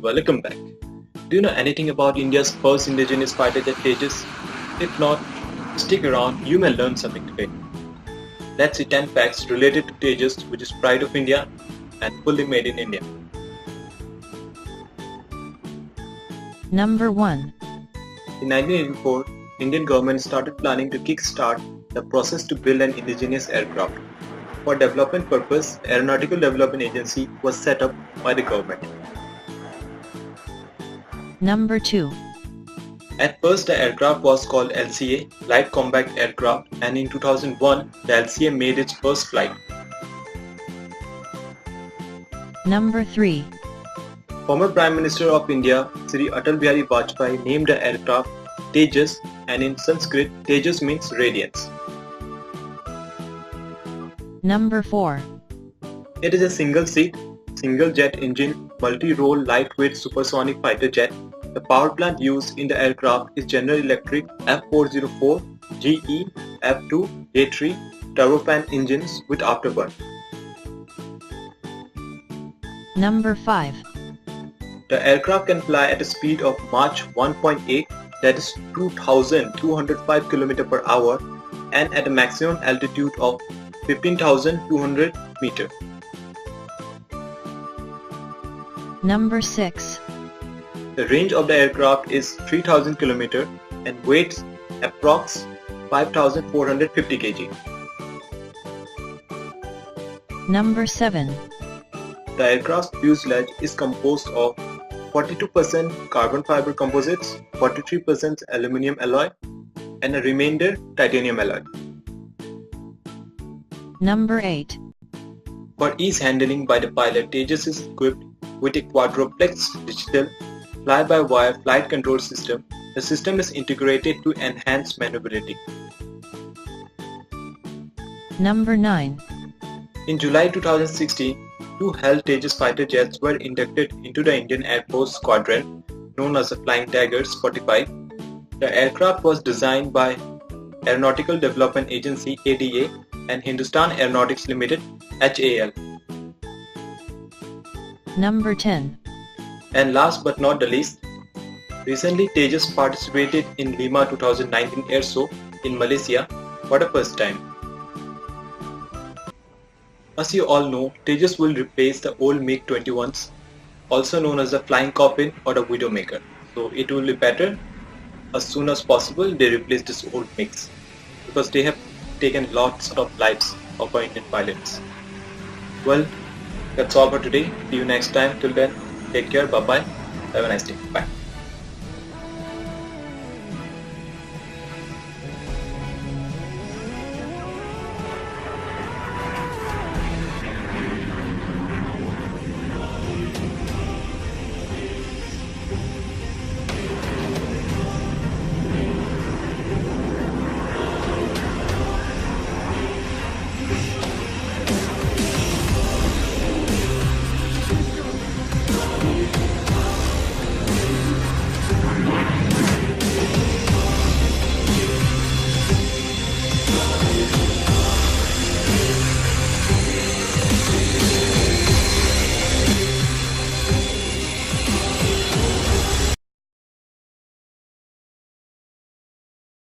welcome back. Do you know anything about India's first indigenous fighter jet Tejas? If not, stick around, you may learn something today. Let's see 10 facts related to Tejas, which is pride of India and fully made in India. Number 1. In 1984, Indian government started planning to kick-start the process to build an indigenous aircraft. For development purpose, Aeronautical Development Agency was set up by the government. Number 2. At first the aircraft was called LCA, Light Combat Aircraft, and in 2001 the LCA made its first flight. Number 3. Former Prime Minister of India, Sri Atal Bihari Vajpayee named the aircraft Tejas, and in Sanskrit Tejas means radiance. Number 4. It is a single-seat, single-jet engine, multi-role lightweight supersonic fighter jet. The power plant used in the aircraft is General Electric F404, GE, F2, J3 turbofan engines with afterburn. Number 5. The aircraft can fly at a speed of Mach 1.8, that is 2,205 km per hour, and at a maximum altitude of 15,200 meters. Number 6. The range of the aircraft is 3,000 km and weighs approx 5,450 kg. Number 7. The aircraft's fuselage is composed of 42% carbon fiber composites, 43% aluminum alloy, and a remainder titanium alloy. Number 8. For ease handling by the pilot, Tejas is equipped with a quadruplex digital fly-by-wire flight control system. The system is integrated to enhance maneuverability. Number 9. In July 2016, two HAL Tejas fighter jets were inducted into the Indian Air Force squadron known as the Flying Tigers 45. The aircraft was designed by Aeronautical Development Agency ADA and Hindustan Aeronautics Limited HAL. Number 10. And last but not the least, recently Tejas participated in Lima 2019 Air Show in Malaysia for the first time. As you all know, Tejas will replace the old MiG-21s, also known as the Flying Coffin or the Widowmaker. So it will be better as soon as possible they replace this old MiGs, because they have taken lots of lives of our Indian pilots. Well, that's all for today. See you next time. Till then, take care. Bye bye. Have a nice day. Bye.